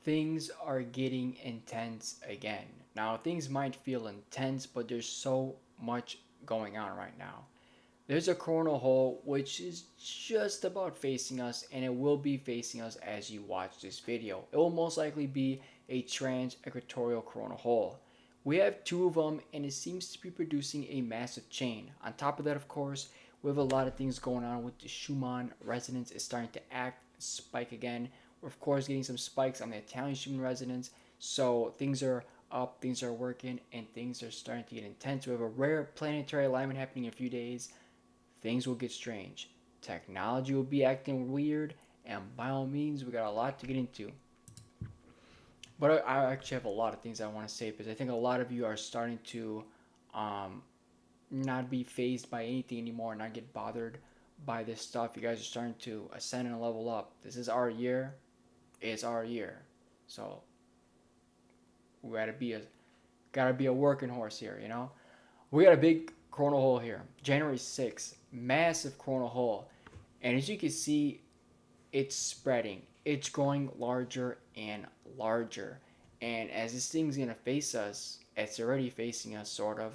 things are getting intense again. Now, things might feel intense, but there's so much going on right now. There's a coronal hole which is just about facing us, and it will be facing us as you watch this video. It will most likely be a trans-equatorial coronal hole. We have two of them, and it seems to be producing a massive chain. On top of that, of course, we have a lot of things going on with the Schumann resonance. It's starting to act, spike again. We're, of course, getting some spikes on the Italian Schumann resonance. So things are up, things are working, and things are starting to get intense. We have a rare planetary alignment happening in a few days. Things will get strange. Technology will be acting weird, and by all means, we got a lot to get into. But I actually have a lot of things I want to say because I think a lot of you are starting to um, not be phased by anything anymore, not get bothered by this stuff. You guys are starting to ascend and level up. This is our year. It's our year. So we gotta be a working horse here, you know? We got a big coronal hole here. January 6th, massive coronal hole. And as you can see, it's spreading. It's growing larger and larger. And as this thing's gonna face us, it's already facing us sort of.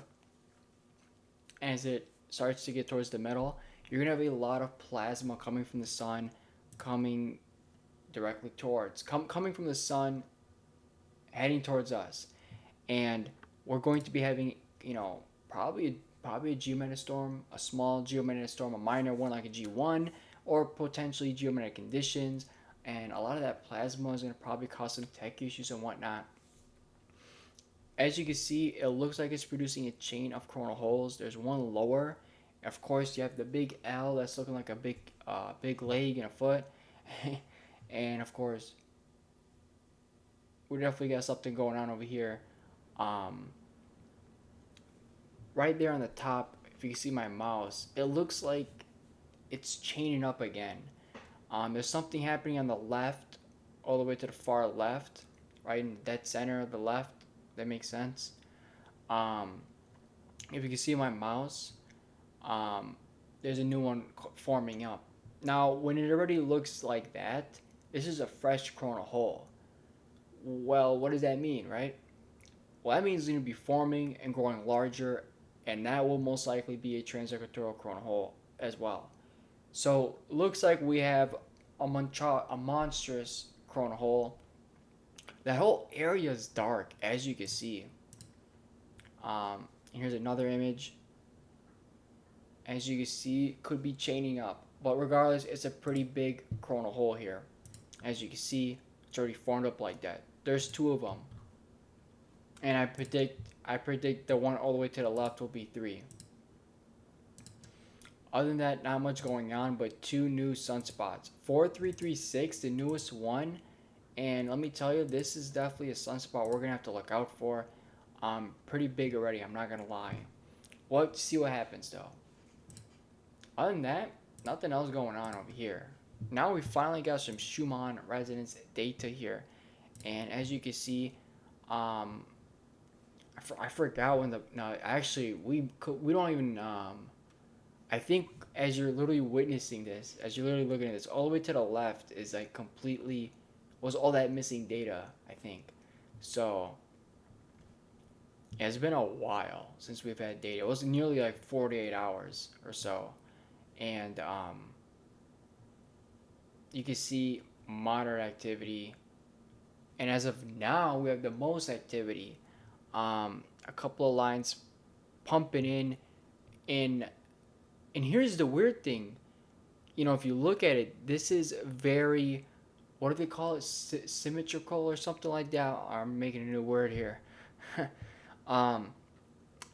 As it starts to get towards the middle, you're gonna have a lot of plasma coming from the sun, coming directly towards, coming from the sun, heading towards us. And we're going to be having, probably a geomagnetic storm, a small geomagnetic storm, a minor one like a G1, or potentially geomagnetic conditions. And a lot of that plasma is going to probably cause some tech issues and whatnot. As you can see, it looks like it's producing a chain of coronal holes. There's one lower. Of course, you have the big L that's looking like a big leg and a foot. And of course, we definitely got something going on over here. Um, right there on the top, if you can see my mouse, it looks like it's chaining up again. There's something happening on the left, all the way to the far left, right in the dead center of the left. That makes sense. Um, if you can see my mouse, um, there's a new one forming up. Now, when it already looks like that, this is a fresh coronal hole. Well, what does that mean, right? Well, that means it's going to be forming and growing larger, and that will most likely be a transequatorial coronal hole as well. So, looks like we have a monstrous coronal hole. That whole area is dark, as you can see. Here's another image. As you can see, could be chaining up. But regardless, it's a pretty big coronal hole here. As you can see, it's already formed up like that. There's two of them. And I predict the one all the way to the left will be three. Other than that, not much going on, but two new sunspots. 4336, the newest one. And let me tell you, this is definitely a sunspot we're going to have to look out for. Pretty big already, I'm not going to lie. We'll have to see what happens, though. Other than that, nothing else going on over here. Now we finally got some Schumann resonance data here. And as you can see, I forgot when the no actually we don't even I think as you're literally witnessing this, as you're literally looking at this, all the way to the left is like completely was all that missing data, I think. So it's been a while since we've had data. It was nearly like 48 hours or so. And you can see moderate activity. And as of now, we have the most activity. A couple of lines pumping in and here's the weird thing, if you look at it, this is very, what do they call it, symmetrical or something like that. I'm making a new word here. um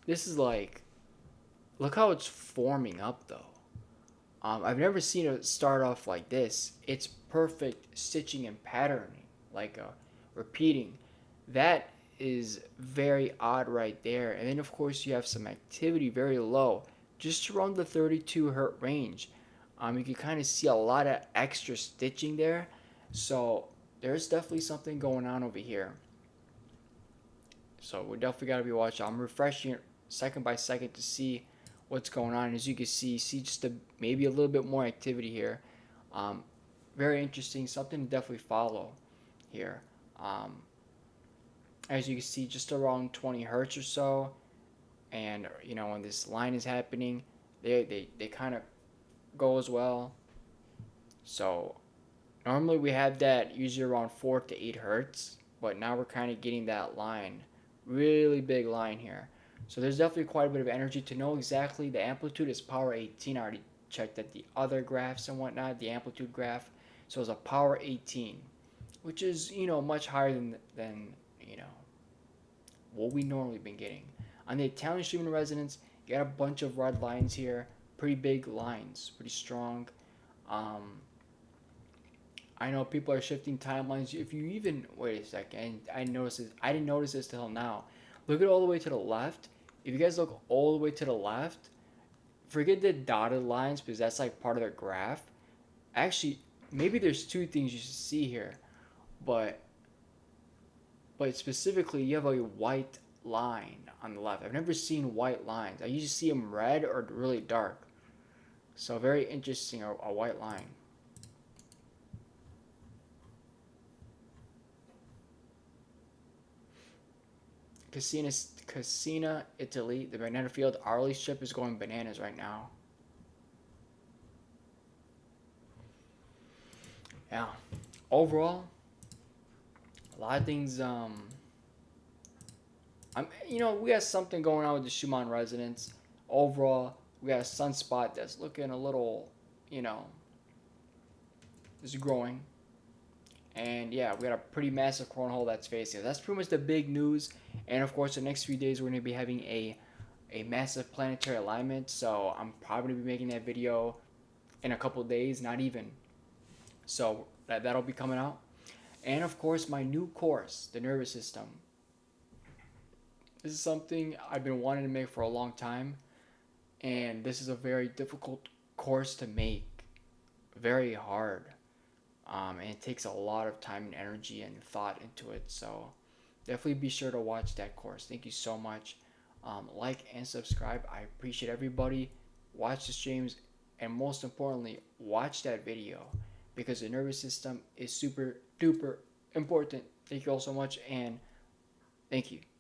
this is like, look how it's forming up though. I've never seen it start off like this. It's perfect stitching and patterning, like repeating. That is very odd right there. And then of course you have some activity very low, just around the 32 hertz range. You can kind of see a lot of extra stitching there. So there's definitely something going on over here. So we definitely got to be watching. I'm refreshing it second by second to see what's going on. As you can see just maybe a little bit more activity here. Very interesting, something to definitely follow here. Um, as you can see, just around 20 hertz or so. And when this line is happening, they kind of go as well. So normally we have that usually around 4 to 8 hertz, but now we're kind of getting that line, really big line here. So there's definitely quite a bit of energy. To know exactly, the amplitude is power 18. I already checked at the other graphs and whatnot, the amplitude graph. So it's a power 18, which is much higher than what we normally been getting. On the Italian Schumann Resonance, you got a bunch of red lines here, pretty big lines, pretty strong. Um, I know people are shifting timelines. If you even wait a second, I noticed this. I didn't notice this till now. Look at all the way to the left. If you guys look all the way to the left, forget the dotted lines because that's like part of the graph. Actually, maybe there's two things you should see here, but specifically you have a white line on the left. I've never seen white lines. I usually see them red or really dark. So very interesting, a white line. Casina, Italy. The magnetic field hourly strip is going bananas right now. Yeah. Overall, a lot of things. We got something going on with the Schumann resonance. Overall, we got a sunspot that's looking a little, you know, is growing. And yeah, we got a pretty massive coronal hole that's facing. That's pretty much the big news. And of course, the next few days we're going to be having a massive planetary alignment. So I'm probably going to be making that video in a couple days, not even. So that'll be coming out. And of course, my new course, the nervous system. This is something I've been wanting to make for a long time. And this is a very difficult course to make. Very hard. And it takes a lot of time and energy and thought into it. So definitely be sure to watch that course. Thank you so much. Like and subscribe. I appreciate everybody. Watch the streams, and most importantly, watch that video because the nervous system is super duper important. Thank you all so much, and thank you.